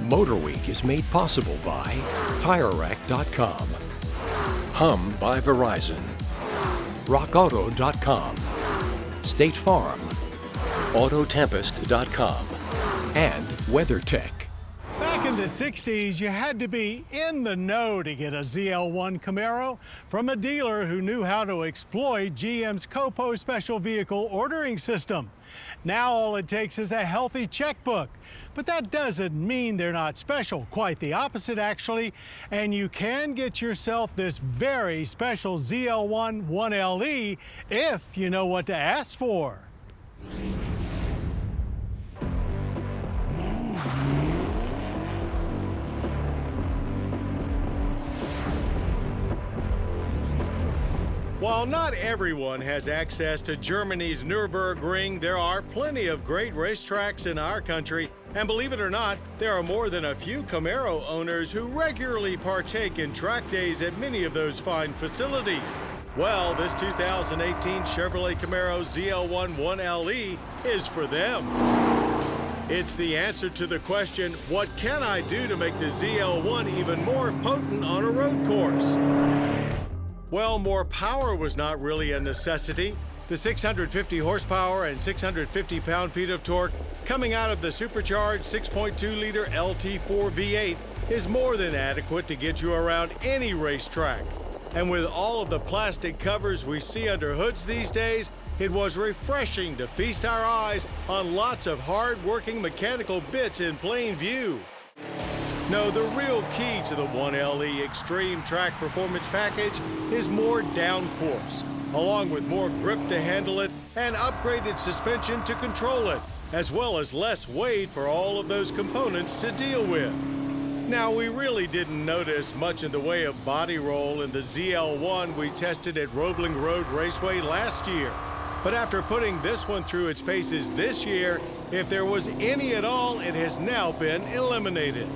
MotorWeek is made possible by TireRack.com, Hum by Verizon, RockAuto.com, State Farm, Autotempest.com, and WeatherTech. Back in the 60s, you had to be in the know to get a ZL1 Camaro from a dealer who knew how to exploit GM's COPO special vehicle ordering system. Now all it takes is a healthy checkbook. But that doesn't mean they're not special. Quite the opposite, actually. And you can get yourself this very special ZL1 1LE if you know what to ask for. While not everyone has access to Germany's Nürburgring, there are plenty of great racetracks in our country. And believe it or not, there are more than a few Camaro owners who regularly partake in track days at many of those fine facilities. Well, this 2018 Chevrolet Camaro ZL1 1LE is for them. It's the answer to the question, what can I do to make the ZL1 even more potent on a road course? Well, more power was not really a necessity. The 650 horsepower and 650 pound-feet of torque coming out of the supercharged 6.2-liter LT4 V8 is more than adequate to get you around any racetrack. And with all of the plastic covers we see under hoods these days, it was refreshing to feast our eyes on lots of hard-working mechanical bits in plain view. No, the real key to the 1LE Extreme Track Performance Package is more downforce, along with more grip to handle it and upgraded suspension to control it, as well as less weight for all of those components to deal with. Now, we really didn't notice much in the way of body roll in the ZL1 we tested at Roebling Road Raceway last year. But after putting this one through its paces this year, if there was any at all, it has now been eliminated.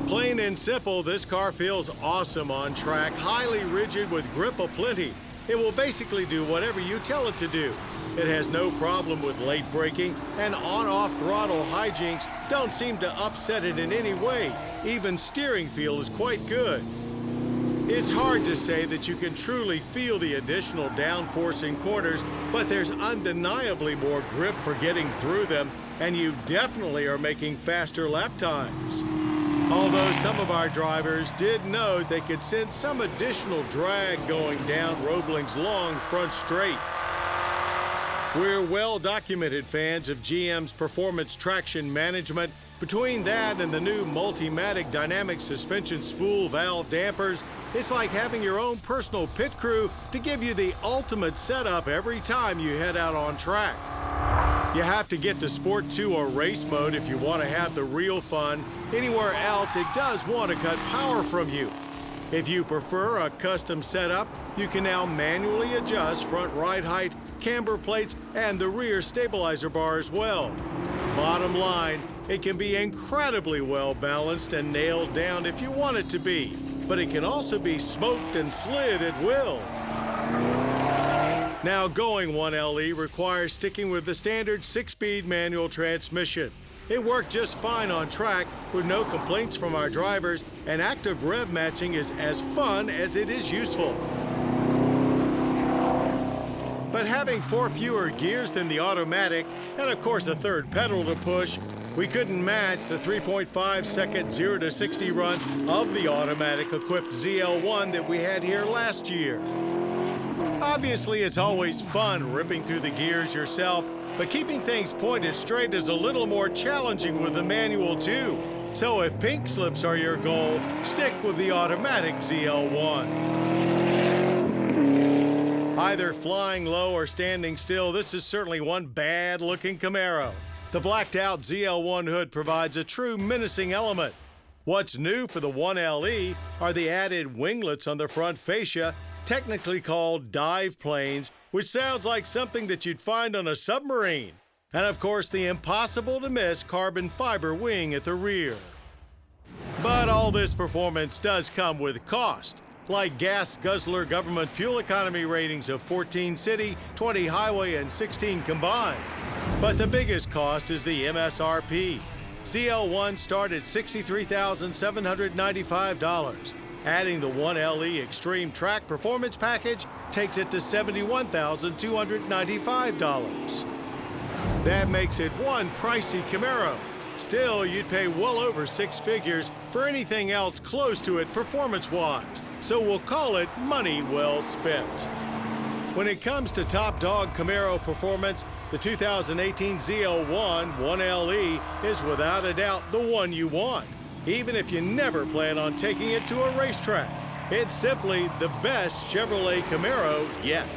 Plain and simple, this car feels awesome on track, highly rigid with grip aplenty. It will basically do whatever you tell it to do. It has no problem with late braking, and on-off throttle hijinks don't seem to upset it in any way. Even steering feel is quite good. It's hard to say that you can truly feel the additional downforce in corners, but there's undeniably more grip for getting through them, and you definitely are making faster lap times. Although some of our drivers did note they could sense some additional drag going down Roebling's long front straight. We're well-documented fans of GM's performance traction management. Between that and the new Multimatic dynamic suspension spool valve dampers, it's like having your own personal pit crew to give you the ultimate setup every time you head out on track. You have to get to Sport 2 or Race Mode if you want to have the real fun. Anywhere else, it does want to cut power from you. If you prefer a custom setup, you can now manually adjust front ride height, camber plates, and the rear stabilizer bar as well. Bottom line, it can be incredibly well balanced and nailed down if you want it to be, but it can also be smoked and slid at will. Now, going 1LE requires sticking with the standard 6-speed manual transmission. It worked just fine on track with no complaints from our drivers, and active rev matching is as fun as it is useful. But having 4 fewer gears than the automatic, and of course a third pedal to push, we couldn't match the 3.5-second 0 to 60 run of the automatic-equipped ZL1 that we had here last year. Obviously, it's always fun ripping through the gears yourself, but keeping things pointed straight is a little more challenging with the manual too. So if pink slips are your goal, stick with the automatic ZL1. Either flying low or standing still, this is certainly one bad-looking Camaro. The blacked-out ZL1 hood provides a true menacing element. What's new for the 1LE are the added winglets on the front fascia, technically called dive planes, which sounds like something that you'd find on a submarine. And of course, the impossible-to-miss carbon fiber wing at the rear. But all this performance does come with cost, like gas guzzler government fuel economy ratings of 14 city, 20 highway, and 16 combined. But the biggest cost is the MSRP. ZL1 start at $63,795. Adding the 1LE Extreme Track Performance Package takes it to $71,295. That makes it one pricey Camaro. Still, you'd pay well over six figures for anything else close to it performance-wise, so we'll call it money well spent. When it comes to top dog Camaro performance, the 2018 ZL1 1LE is without a doubt the one you want, even if you never plan on taking it to a racetrack. It's simply the best Chevrolet Camaro yet.